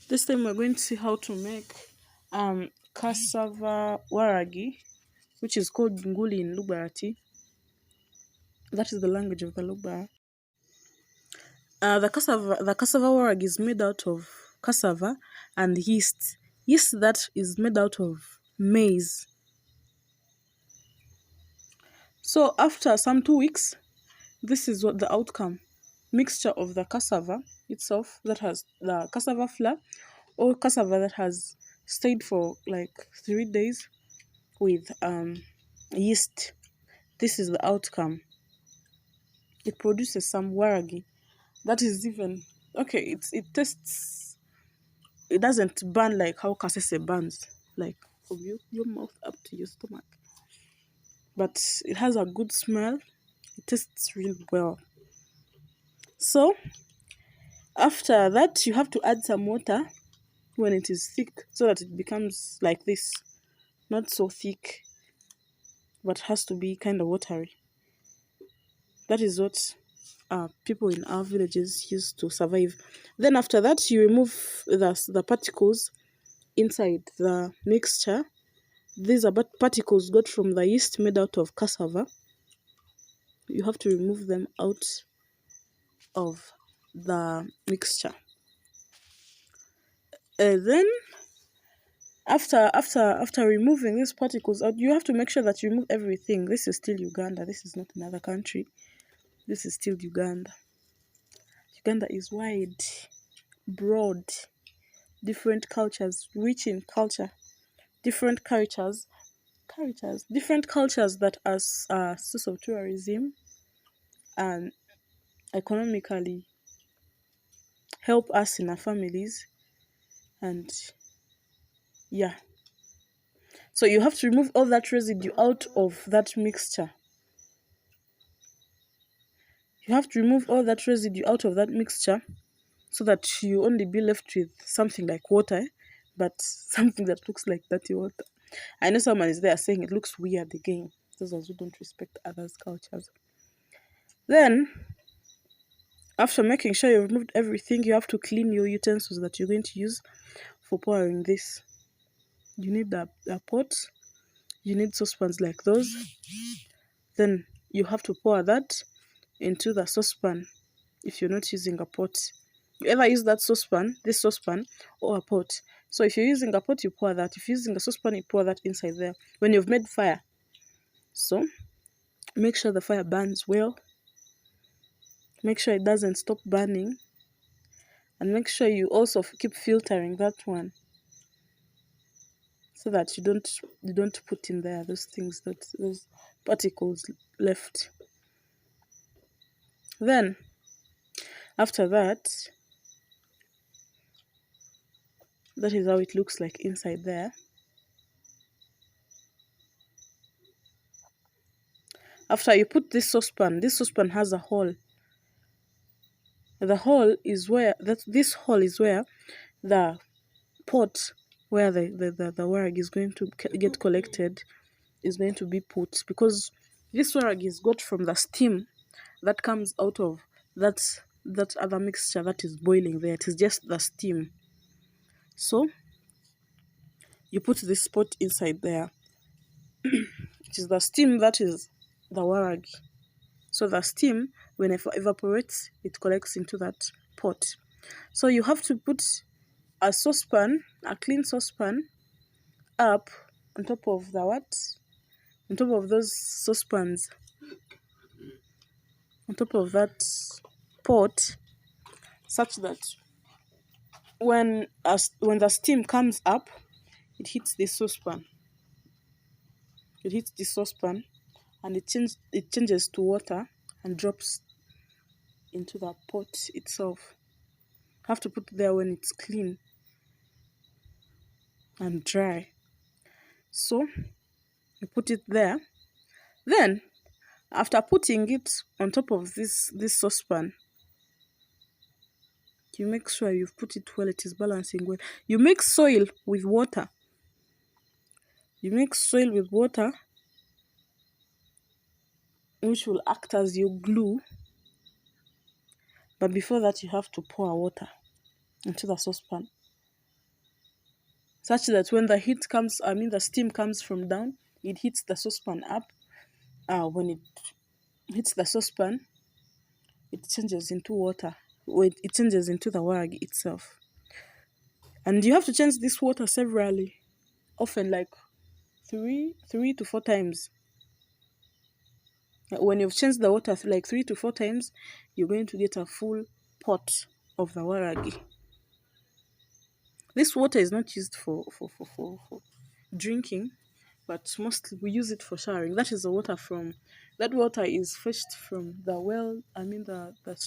This time we're going to see how to make cassava waragi, which is called nguli in Lugbarati. That is the language of the Lugbar. The cassava waragi is made out of cassava and yeast. Yeast that is made out of maize. So after some 2 weeks, this is what the outcome. Mixture of the cassava itself that has the cassava flour or cassava that has stayed for like 3 days with yeast. This is the outcome. It produces some waragi that is even okay. It tastes. It doesn't burn like how cassava burns, like from your mouth up to your stomach. But it has a good smell. It tastes really well. So after that, you have to add some water when it is thick so that it becomes like this, not so thick, but has to be kind of watery. That is what people in our villages used to survive. Then after that, you remove the particles inside the mixture. These are particles got from the yeast made out of cassava. You have to remove them out of the mixture. Then after removing these particles out, you have to make sure that you remove everything. This is still Uganda. This is not another country. This is still Uganda. Uganda is wide, broad, different cultures, rich in culture, different different cultures that as a source of tourism and economically help us in our families. And yeah, so you have to remove all that residue out of that mixture. You have to remove all that residue out of that mixture so that you only be left with something like water, but something that looks like dirty water. I know someone is there saying it looks weird again. Those of us who don't respect others' cultures. Then, after making sure you've removed everything, you have to clean your utensils that you're going to use for pouring this. You need a pot. You need saucepans like those. Then you have to pour that into the saucepan if you're not using a pot. You ever use this saucepan, or a pot. So if you're using a pot, you pour that. If you're using a saucepan, you pour that inside there. When you've made fire. So make sure the fire burns well. Make sure it doesn't stop burning. And make sure you also keep filtering that one. So that you don't put in there those things, those particles left. Then after that is how it looks like inside there. After you put this saucepan has a hole. The hole is where this hole is where the pot where the warag is going to get collected is going to be put, because this warag is got from the steam that comes out of that other mixture that is boiling there. It is just the steam. So you put this pot inside there. It is the steam that is the waragi. So the steam, when it evaporates, it collects into that pot. So you have to put a saucepan, a clean saucepan, up on top of the on top of those saucepans, on top of that pot, such that when the steam comes up, it hits this saucepan. It hits this saucepan, and it changes to water and drops into the pot itself. Have to put it there when it's clean and dry. So you put it there. Then after putting it on top of this saucepan, you make sure you've put it well, it is balancing well. You mix soil with water. You mix soil with water, which will act as your glue. But before that, you have to pour water into the saucepan. such that when the heat comes, I mean the steam comes from down, it hits the saucepan up. When it hits the saucepan, it changes into water. It changes into the waragi itself. And you have to change this water severally, often like three to four times. When you've changed the water like 3 to 4 times, you're going to get a full pot of the waragi. This water is not used for drinking, but mostly we use it for showering. That is the water from, that water is fetched from the well, I mean the